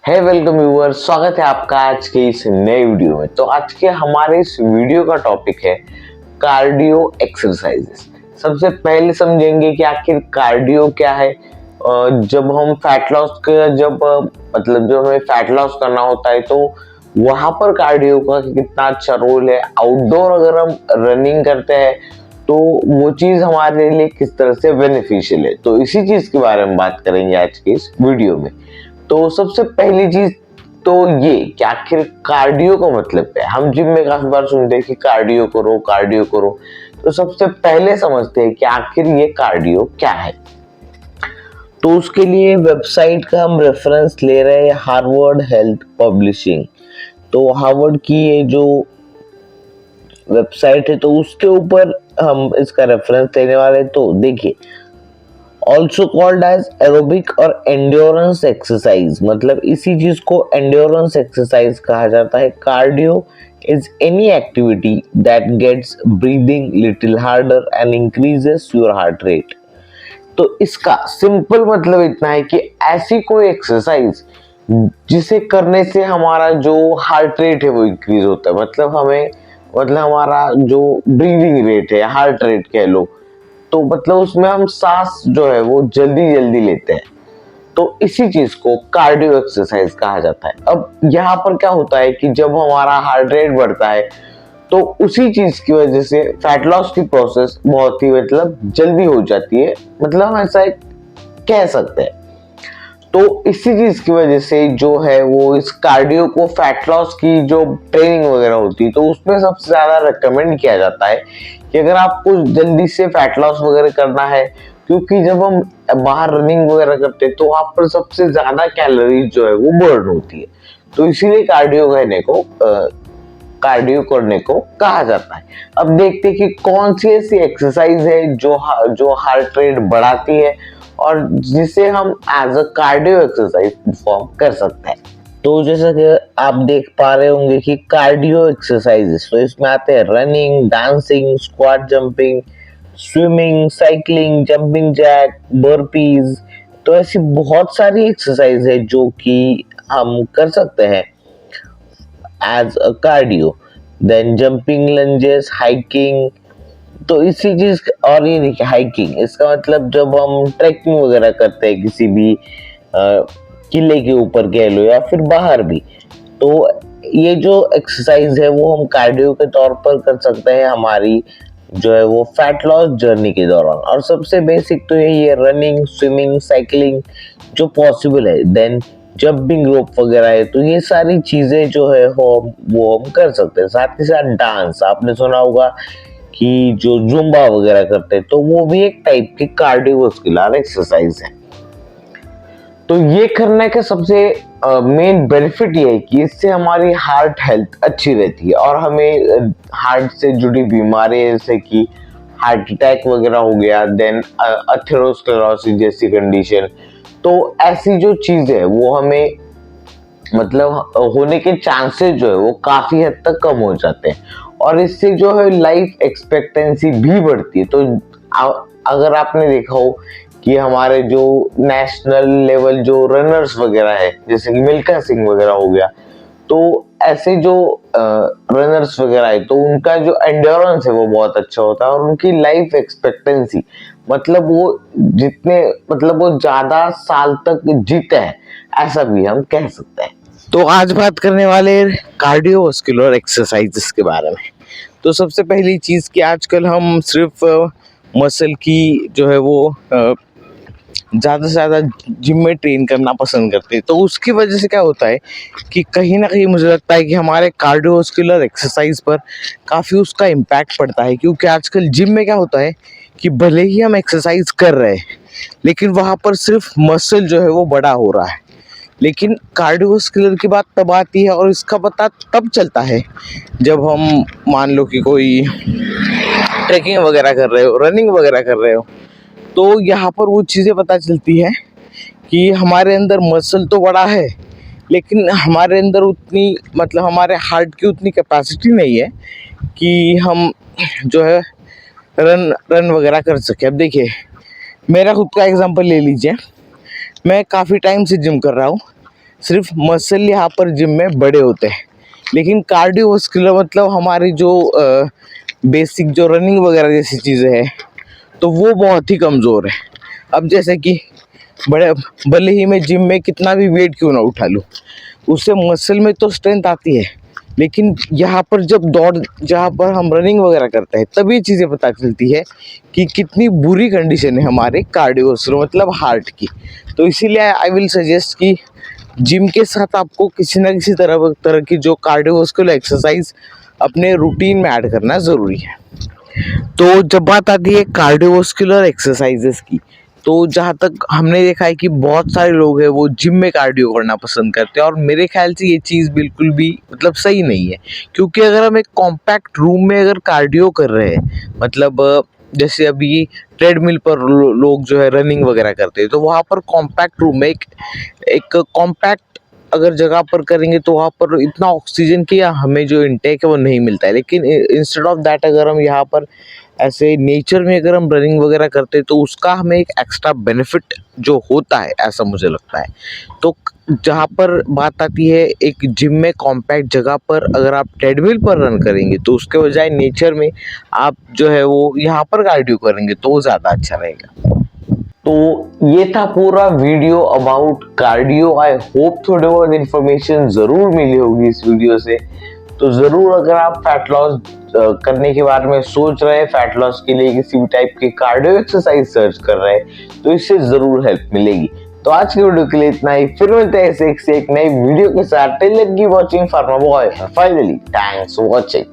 है welcome viewers, स्वागत है आपका आज के इस नए वीडियो में। तो आज के हमारे इस वीडियो का टॉपिक है कार्डियो एक्सरसाइजेस। सबसे पहले समझेंगे कि आखिर कार्डियो क्या है। जब हम फैट लॉस का जब हमें फैट लॉस करना होता है तो वहां पर कार्डियो का कितना अच्छा रोल है। आउटडोर अगर हम रनिंग करते हैं तो वो चीज हमारे लिए किस तरह से बेनिफिशियल है, तो इसी चीज के बारे में बात करेंगे आज के इस वीडियो में। तो सबसे पहली चीज तो ये कि आखिर कार्डियो का मतलब क्या है। हम जिम में काफी बार सुनते हैं कि कार्डियो करो कार्डियो करो, तो सबसे पहले समझते हैं कि आखिर ये कार्डियो क्या है। तो उसके लिए वेबसाइट का हम रेफरेंस ले रहे हैं, हार्वर्ड हेल्थ पब्लिशिंग। तो हार्वर्ड की ये जो वेबसाइट है तो उसके ऊपर हम इसका रेफरेंस लेने वाले। तो देखिए, ऑल्सो कॉल्ड एज एरोबिक और एंड्योरेंस एक्सरसाइज, मतलब इसी चीज को एंड्योरेंस एक्सरसाइज कहा जाता है। Cardio is any activity that gets breathing little harder and increases your heart rate. तो इसका सिंपल मतलब इतना है कि ऐसी कोई एक्सरसाइज जिसे करने से हमारा जो हार्ट रेट है वो इंक्रीज होता है। मतलब हमारा जो ब्रीदिंग रेट है, हार्ट रेट कह लो, तो मतलब उसमें हम सांस जो है वो जल्दी जल्दी लेते हैं। तो इसी चीज को कार्डियो एक्सरसाइज कहा जाता है। अब यहाँ पर क्या होता है कि जब हमारा हार्ट रेट बढ़ता है तो उसी चीज की वजह से फैट लॉस की प्रोसेस बहुत ही जल्दी हो जाती है, मतलब हम ऐसा कह सकते हैं। तो इसी चीज की वजह से जो है वो इस कार्डियो को फैट लॉस की जो ट्रेनिंग वगैरह होती है तो उसमें सबसे ज्यादा रिकमेंड किया जाता है कि अगर आपको जल्दी से फैट लॉस वगैरह करना है, क्योंकि जब हम बाहर रनिंग वगैरह करते हैं तो वहां पर सबसे ज्यादा कैलोरीज जो है वो बर्न होती है। तो इसीलिए कार्डियो करने को कहा जाता है। अब देखते हैं कि कौन सी ऐसी एक्सरसाइज है जो हार्ट रेट बढ़ाती है और जिसे हम as a cardio exercise perform कर सकते हैं। तो जैसा कि आप देख पा रहे होंगे कि कार्डियो एक्सरसाइजेस, तो इसमें आते हैं running, dancing, squat jumping, swimming, cycling, jumping jack, burpees. तो ऐसी बहुत सारी एक्सरसाइज है जो कि हम कर सकते हैं as a cardio. Then jumping lunges, hiking, तो इसी चीज। और ये देखिए हाइकिंग, इसका मतलब जब हम ट्रैकिंग वगैरह करते हैं किसी भी किले के ऊपर कह लो या फिर बाहर भी, तो ये जो एक्सरसाइज है वो हम कार्डियो के तौर पर कर सकते हैं हमारी जो है वो फैट लॉस जर्नी के दौरान। और सबसे बेसिक तो यही है, रनिंग, स्विमिंग, साइकिलिंग जो पॉसिबल है। देन जंपिंग रोप वगैरह है, तो ये सारी चीजें जो है वो हम कर सकते हैं। साथ ही साथ डांस, आपने सुना होगा कि जो जुम्बा वगैरह करते हैं तो वो भी एक टाइप की कार्डियोवास्कुलर एक्सरसाइज है। तो ये करने का सबसे मेन बेनिफिट ये है कि इससे हमारी हार्ट हेल्थ अच्छी रहती है और हमें हार्ट से जुड़ी बीमारी जैसे कि हार्ट अटैक वगैरह हो गया, देन अथेरोस्क्लेरोसिस जैसी कंडीशन, तो ऐसी जो चीज है वो हमें होने के चांसेस जो है वो काफी हद तक कम हो जाते हैं और इससे जो है लाइफ एक्सपेक्टेंसी भी बढ़ती है। तो अगर आपने देखा हो कि हमारे जो नेशनल लेवल जो रनर्स वगैरह है, जैसे कि मिल्खा सिंह वगैरह हो गया, तो ऐसे जो रनर्स वगैरह है तो उनका जो एंड्योरेंस है वो बहुत अच्छा होता है और उनकी लाइफ एक्सपेक्टेंसी वो ज्यादा साल तक जीते हैं, ऐसा भी हम कह सकते हैं। तो आज बात करने वाले कार्डियोवास्कुलर एक्सरसाइजेस के बारे में। तो सबसे पहली चीज कि आजकल हम सिर्फ मसल की जो है वो ज़्यादा से ज़्यादा जिम में ट्रेन करना पसंद करते हैं। तो उसकी वजह से क्या होता है कि कहीं ना कहीं मुझे लगता है कि हमारे कार्डियोवास्कुलर एक्सरसाइज पर काफ़ी उसका इम्पैक्ट पड़ता है, क्योंकि आजकल जिम में क्या होता है कि भले ही हम एक्सरसाइज कर रहे हैं लेकिन वहाँ पर सिर्फ मसल जो है वो बड़ा हो रहा है, लेकिन कार्डियोवास्कुलर की बात तब आती है और इसका पता तब चलता है जब हम मान लो कि कोई ट्रैकिंग वगैरह कर रहे हो, रनिंग वगैरह कर रहे हो, तो यहाँ पर वो चीज़ें पता चलती है कि हमारे अंदर मसल तो बड़ा है लेकिन हमारे अंदर उतनी हमारे हार्ट की उतनी कैपेसिटी नहीं है कि हम जो है रन वगैरह कर सके। अब देखिए, मेरा खुद का एग्जांपल ले लीजिए। मैं काफ़ी टाइम से जिम कर रहा हूँ, सिर्फ मसल यहाँ पर जिम में बड़े होते हैं, लेकिन कार्डियोवास्कुलर मतलब हमारी जो बेसिक जो रनिंग वगैरह जैसी चीज़ें हैं तो वो बहुत ही कमज़ोर है। अब जैसे कि बड़े भले ही मैं जिम में कितना भी वेट क्यों ना उठा लूँ, उससे मसल में तो स्ट्रेंथ आती है, लेकिन यहाँ पर जब दौड़ जहाँ पर हम रनिंग वगैरह करते हैं तब ये चीज़ें पता चलती है कि कितनी बुरी कंडीशन है हमारे कार्डियोवास्कुलर मतलब हार्ट की। तो इसीलिए आई विल सजेस्ट कि जिम के साथ आपको किसी ना किसी तरह की जो कार्डियोवास्कुलर एक्सरसाइज अपने रूटीन में ऐड करना ज़रूरी है। तो जब बात आती है कार्डियोवास्कुलर एक्सरसाइजेस की, तो जहाँ तक हमने देखा है कि बहुत सारे लोग हैं वो जिम में कार्डियो करना पसंद करते हैं, और मेरे ख्याल से ये चीज़ बिल्कुल भी मतलब सही नहीं है। क्योंकि अगर हम एक कॉम्पैक्ट रूम में अगर कार्डियो कर रहे हैं, मतलब जैसे अभी ट्रेडमिल पर लोग जो है रनिंग वगैरह करते हैं, तो वहाँ पर कॉम्पैक्ट रूम में एक कॉम्पैक्ट अगर जगह पर करेंगे तो वहाँ पर इतना ऑक्सीजन की हमें जो इंटेक है वो नहीं मिलता है। लेकिन इंस्टेड ऑफ दैट अगर हम यहाँ पर ऐसे नेचर में अगर हम रनिंग वगैरह करते हैं तो उसका हमें एक एक्स्ट्रा बेनिफिट जो होता है, ऐसा मुझे लगता है। तो जहाँ पर बात आती है एक जिम में कॉम्पैक्ट जगह पर अगर आप ट्रेडमिल पर रन करेंगे तो उसके बजाय नेचर में आप जो है वो यहाँ पर कार्डियो करेंगे तो ज़्यादा अच्छा रहेगा। तो ये था पूरा video about cardio. I hope थोड़े बहुत इन्फॉर्मेशन जरूर मिली होगी इस वीडियो से। तो जरूर अगर आप फैट लॉस करने के बारे में सोच रहे हैं, फैट लॉस के लिए किसी भी टाइप की कार्डियो एक्सरसाइज सर्च कर रहे हैं, तो इससे जरूर हेल्प मिलेगी। तो आज की वीडियो के लिए इतना ही, फिर मिलते हैं ऐसे एक नई वीडियो के साथ। Till then keep watching Pharma Boy. Finally thanks for watching.